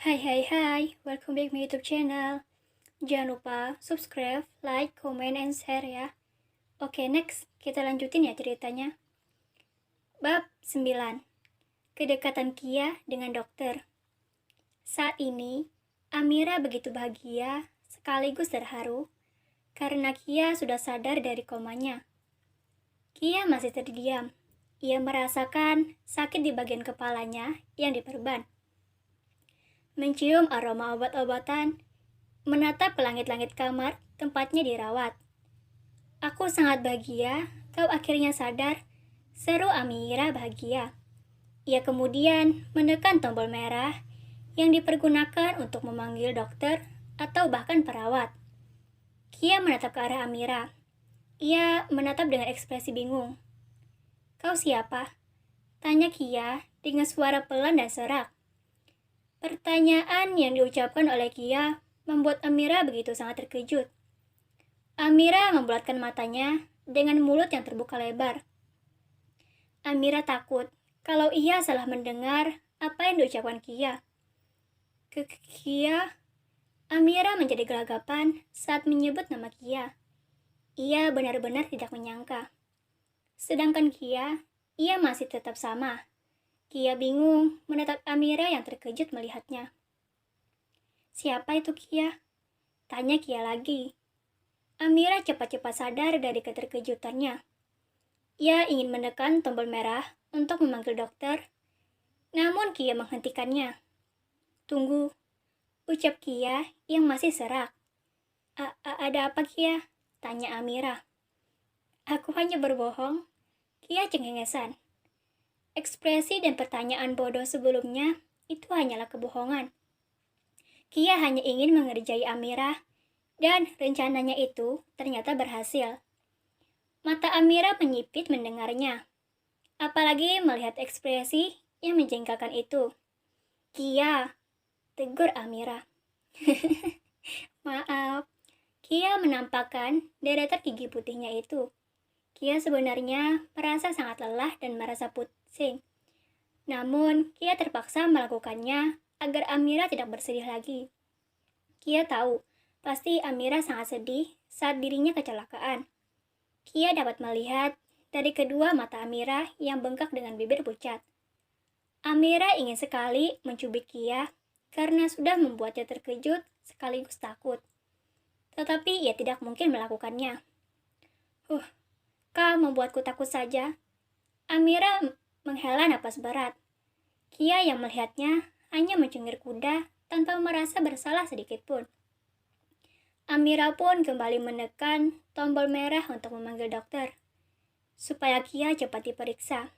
Hai hai hai, welcome back my YouTube channel. Jangan lupa subscribe, like, comment, and share ya. Oke, next kita lanjutin ya ceritanya. Bab 9. Kedekatan Kia dengan dokter. Saat ini, Amira begitu bahagia sekaligus terharu karena Kia sudah sadar dari komanya. Kia masih terdiam. Ia merasakan sakit di bagian kepalanya yang diperban. Mencium aroma obat-obatan, menatap ke langit-langit kamar tempatnya dirawat. Aku sangat bahagia, kau akhirnya sadar, seru Amira bahagia. Ia kemudian menekan tombol merah yang dipergunakan untuk memanggil dokter atau bahkan perawat. Kia menatap ke arah Amira. Ia menatap dengan ekspresi bingung. Kau siapa? Tanya Kia dengan suara pelan dan serak. Pertanyaan yang diucapkan oleh Kia membuat Amira begitu sangat terkejut. Amira membulatkan matanya dengan mulut yang terbuka lebar. Amira takut kalau ia salah mendengar apa yang diucapkan Kia. Kia, Amira menjadi gelagapan saat menyebut nama Kia. Ia benar-benar tidak menyangka. Sedangkan Kia, ia masih tetap sama. Kia bingung menatap Amira yang terkejut melihatnya. Siapa itu Kia? Tanya Kia lagi. Amira cepat-cepat sadar dari keterkejutannya. Ia ingin menekan tombol merah untuk memanggil dokter, namun Kia menghentikannya. Tunggu, ucap Kia yang masih serak. Ada apa Kia? Tanya Amira. Aku hanya berbohong. Kia cengengesan. Ekspresi dan pertanyaan bodoh sebelumnya itu hanyalah kebohongan. Kia hanya ingin mengerjai Amira, dan rencananya itu ternyata berhasil. Mata Amira menyipit mendengarnya, apalagi melihat ekspresi yang menjengkelkan itu. Kia, tegur Amira. Maaf, Kia menampakkan deretan gigi putihnya itu. Kia sebenarnya merasa sangat lelah dan merasa pusing. Namun, Kia terpaksa melakukannya agar Amira tidak bersedih lagi. Kia tahu, pasti Amira sangat sedih saat dirinya kecelakaan. Kia dapat melihat dari kedua mata Amira yang bengkak dengan bibir pucat. Amira ingin sekali mencubit Kia karena sudah membuatnya terkejut sekaligus takut. Tetapi ia tidak mungkin melakukannya. Kau membuatku takut saja. Amira menghela napas berat. Kia yang melihatnya hanya mencengir kuda tanpa merasa bersalah sedikit pun. Amira pun kembali menekan tombol merah untuk memanggil dokter, supaya Kia cepat diperiksa.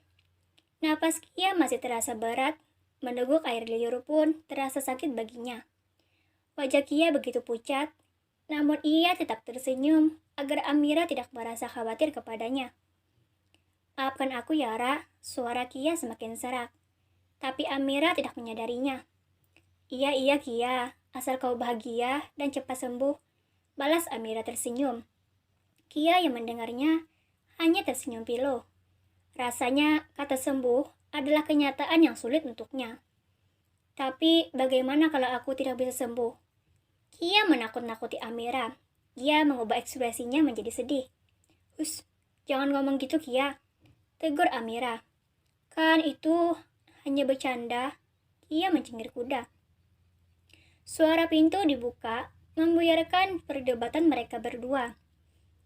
Napas Kia masih terasa berat, meneguk air liur pun terasa sakit baginya. Wajah Kia begitu pucat, namun ia tetap tersenyum agar Amira tidak merasa khawatir kepadanya. Maafkan aku Yara, suara Kia semakin serak. Tapi Amira tidak menyadarinya. Iya Kia, asal kau bahagia dan cepat sembuh, balas Amira tersenyum. Kia yang mendengarnya hanya tersenyum pilu. Rasanya kata sembuh adalah kenyataan yang sulit untuknya. Tapi bagaimana kalau aku tidak bisa sembuh? Kia menakut-nakuti Amira. Dia mengubah ekspresinya menjadi sedih. Jangan ngomong gitu Kia, tegur Amira. Kan itu hanya bercanda. Kia mencengir kuda. Suara pintu dibuka, membuyarkan perdebatan mereka berdua.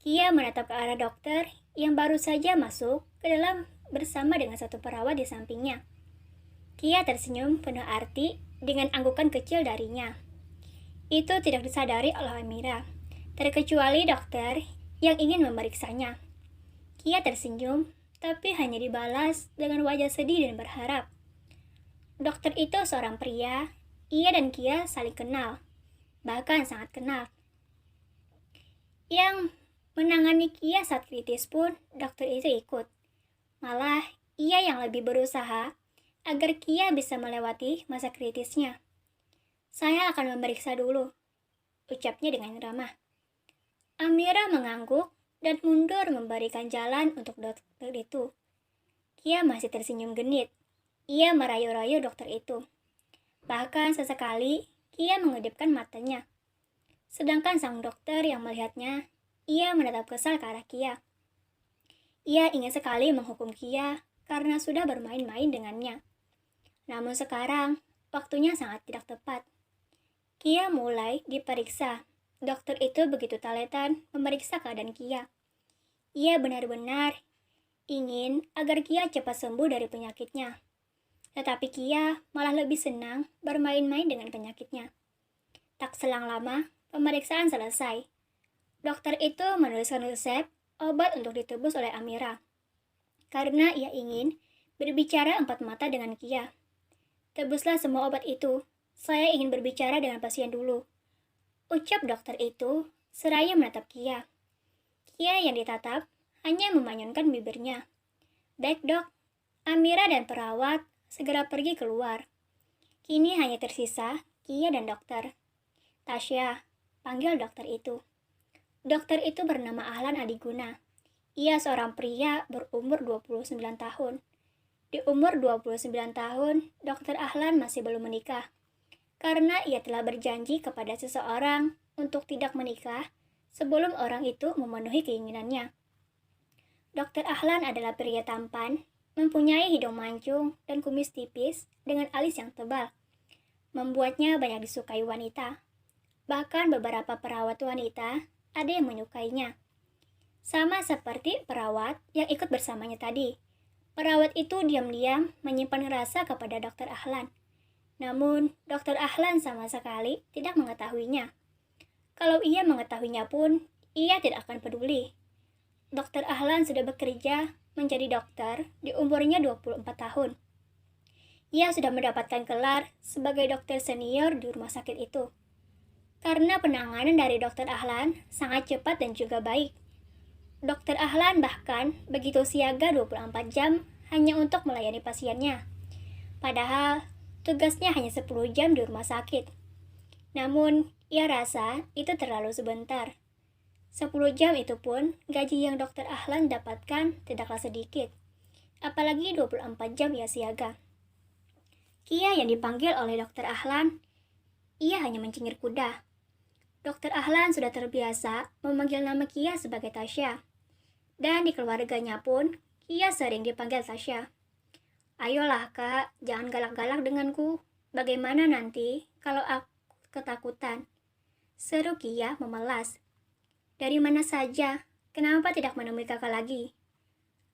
Kia menatap ke arah dokter yang baru saja masuk ke dalam bersama dengan satu perawat di sampingnya. Kia tersenyum penuh arti dengan anggukan kecil darinya. Itu tidak disadari oleh Amira, terkecuali dokter yang ingin memeriksanya. Kia tersenyum, tapi hanya dibalas dengan wajah sedih dan berharap. Dokter itu seorang pria. Ia dan Kia saling kenal, bahkan sangat kenal. Yang menangani Kia saat kritis pun dokter itu ikut. Malah ia yang lebih berusaha agar Kia bisa melewati masa kritisnya. Saya akan memeriksa dulu, ucapnya dengan ramah. Amira mengangguk dan mundur memberikan jalan untuk dokter itu. Kia masih tersenyum genit. Ia merayu-rayu dokter itu. Bahkan sesekali, Kia mengedipkan matanya. Sedangkan sang dokter yang melihatnya, ia menatap kesal ke arah Kia. Ia ingin sekali menghukum Kia karena sudah bermain-main dengannya. Namun sekarang, waktunya sangat tidak tepat. Kia mulai diperiksa. Dokter itu begitu taletan memeriksa keadaan Kia. Ia benar-benar ingin agar Kia cepat sembuh dari penyakitnya. Tetapi Kia malah lebih senang bermain-main dengan penyakitnya. Tak selang lama, pemeriksaan selesai. Dokter itu menuliskan resep obat untuk ditebus oleh Amira. Karena ia ingin berbicara empat mata dengan Kia. Tebuslah semua obat itu. Saya ingin berbicara dengan pasien dulu. Ucap dokter itu seraya menatap Kia. Kia yang ditatap hanya memanyunkan bibirnya. Baik dok, Amira dan perawat segera pergi keluar. Kini hanya tersisa Kia dan dokter. Tasya, panggil dokter itu. Dokter itu bernama Ahlan Adiguna. Ia seorang pria berumur 29 tahun. Di umur 29 tahun, Dr. Ahlan masih belum menikah. Karena ia telah berjanji kepada seseorang untuk tidak menikah sebelum orang itu memenuhi keinginannya. Dr. Ahlan adalah pria tampan, mempunyai hidung mancung dan kumis tipis dengan alis yang tebal. Membuatnya banyak disukai wanita. Bahkan beberapa perawat wanita ada yang menyukainya. Sama seperti perawat yang ikut bersamanya tadi. Perawat itu diam-diam menyimpan rasa kepada Dr. Ahlan. Namun, Dr. Ahlan sama sekali tidak mengetahuinya. Kalau ia mengetahuinya pun, ia tidak akan peduli. Dr. Ahlan sudah bekerja menjadi dokter di umurnya 24 tahun. Ia sudah mendapatkan gelar sebagai dokter senior di rumah sakit itu. Karena penanganan dari Dr. Ahlan sangat cepat dan juga baik. Dr. Ahlan bahkan begitu siaga 24 jam hanya untuk melayani pasiennya. Padahal tugasnya hanya 10 jam di rumah sakit. Namun, ia rasa itu terlalu sebentar. 10 jam itu pun gaji yang Dr. Ahlan dapatkan tidaklah sedikit. Apalagi 24 jam ia siaga. Kia yang dipanggil oleh Dr. Ahlan, ia hanya mencengir kuda. Dr. Ahlan sudah terbiasa memanggil nama Kia sebagai Tasya. Dan di keluarganya pun, Kia sering dipanggil Tasya. Ayolah kak, jangan galak-galak denganku. Bagaimana nanti kalau aku ketakutan? Seru Kia memelas. Dari mana saja? Kenapa tidak menemui kakak lagi?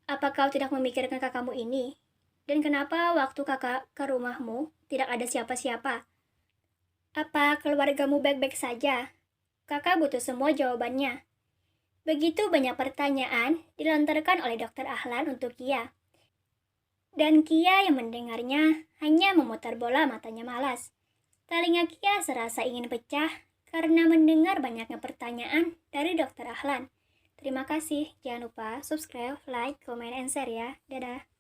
Apa kau tidak memikirkan kakakmu ini? Dan kenapa waktu kakak ke rumahmu tidak ada siapa-siapa? Apa keluargamu baik-baik saja? Kakak butuh semua jawabannya. Begitu banyak pertanyaan dilontarkan oleh Dr. Ahlan untuk Kia. Dan Kia yang mendengarnya hanya memutar bola matanya malas. Telinga Kia serasa ingin pecah karena mendengar banyaknya pertanyaan dari Dr. Ahlan. Terima kasih. Jangan lupa subscribe, like, comment, and share ya. Dadah.